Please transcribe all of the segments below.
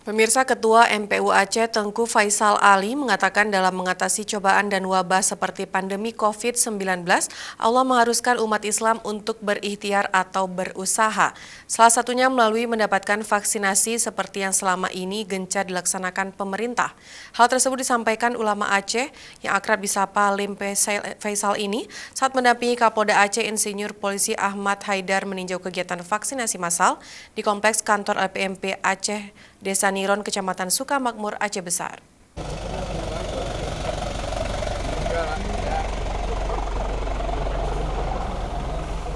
Pemirsa, Ketua MPU Aceh Tengku Faisal Ali mengatakan dalam mengatasi cobaan dan wabah seperti pandemi COVID-19, Allah mengharuskan umat Islam untuk berikhtiar atau berusaha. Salah satunya melalui mendapatkan vaksinasi seperti yang selama ini gencar dilaksanakan pemerintah. Hal tersebut disampaikan ulama Aceh yang akrab disapa Lim Faisal ini saat mendampingi Kapolda Aceh Insinyur Polisi Ahmad Haidar meninjau kegiatan vaksinasi massal di kompleks kantor LPMP Aceh Desa Niron, Kecamatan Sukamakmur, Aceh Besar.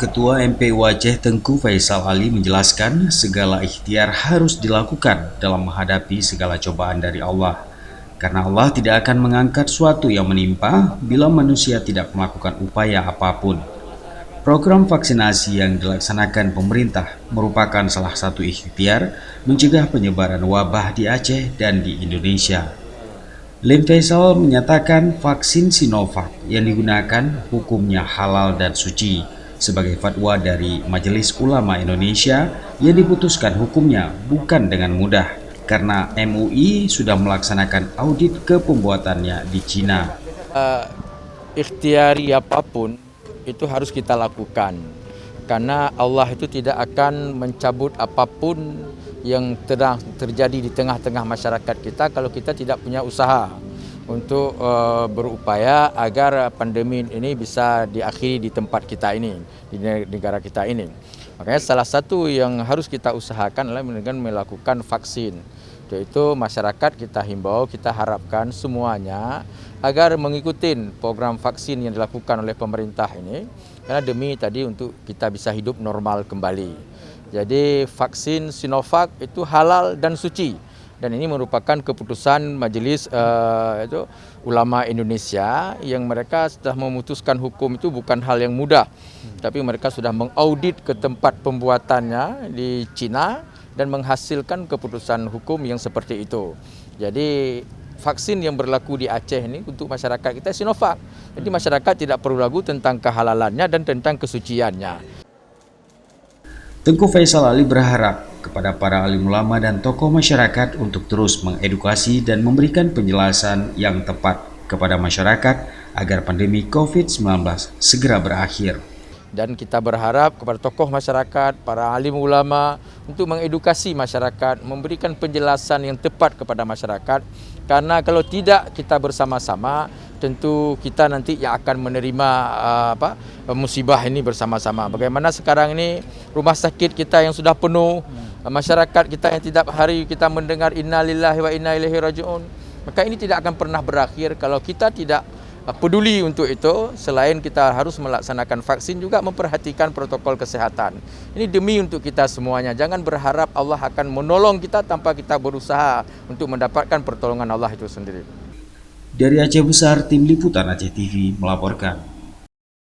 Ketua MPU Aceh Tengku Faisal Ali menjelaskan segala ikhtiar harus dilakukan dalam menghadapi segala cobaan dari Allah. Karena Allah tidak akan mengangkat suatu yang menimpa bila manusia tidak melakukan upaya apapun. Program vaksinasi yang dilaksanakan pemerintah merupakan salah satu ikhtiar mencegah penyebaran wabah di Aceh dan di Indonesia. Lim Faisal menyatakan vaksin Sinovac yang digunakan hukumnya halal dan suci sebagai fatwa dari Majelis Ulama Indonesia yang diputuskan hukumnya bukan dengan mudah karena MUI sudah melaksanakan audit ke pembuatannya di Cina. Ikhtiari apapun itu harus kita lakukan karena Allah itu tidak akan mencabut apapun yang terjadi di tengah-tengah masyarakat kita kalau kita tidak punya usaha untuk berupaya agar pandemi ini bisa diakhiri di tempat kita ini, di negara kita ini. Makanya salah satu yang harus kita usahakan adalah dengan melakukan vaksin. Yaitu masyarakat kita himbau, kita harapkan semuanya agar mengikuti program vaksin yang dilakukan oleh pemerintah ini karena demi tadi untuk kita bisa hidup normal kembali. Jadi vaksin Sinovac itu halal dan suci dan ini merupakan keputusan Majelis Ulama Indonesia yang mereka sudah memutuskan hukum itu bukan hal yang mudah, tapi mereka sudah mengaudit ke tempat pembuatannya di Cina dan menghasilkan keputusan hukum yang seperti itu. Jadi vaksin yang berlaku di Aceh ini untuk masyarakat kita Sinovac. Jadi masyarakat tidak perlu ragu tentang kehalalannya dan tentang kesuciannya. Tengku Faisal Ali berharap kepada para alim ulama dan tokoh masyarakat untuk terus mengedukasi dan memberikan penjelasan yang tepat kepada masyarakat agar pandemi COVID-19 segera berakhir. Dan kita berharap kepada tokoh masyarakat, para alim ulama untuk mengedukasi masyarakat, memberikan penjelasan yang tepat kepada masyarakat. Karena kalau tidak kita bersama-sama, tentu kita nanti yang akan menerima musibah ini bersama-sama. Bagaimana sekarang ini rumah sakit kita yang sudah penuh, masyarakat kita yang tidak hari kita mendengar innalillahi wa inna ilaihi rajiun. Maka ini tidak akan pernah berakhir kalau kita tidak peduli untuk itu. Selain kita harus melaksanakan vaksin juga memperhatikan protokol kesehatan. Ini demi untuk kita semuanya. Jangan berharap Allah akan menolong kita tanpa kita berusaha untuk mendapatkan pertolongan Allah itu sendiri. Dari Aceh Besar, Tim Liputan Aceh TV melaporkan.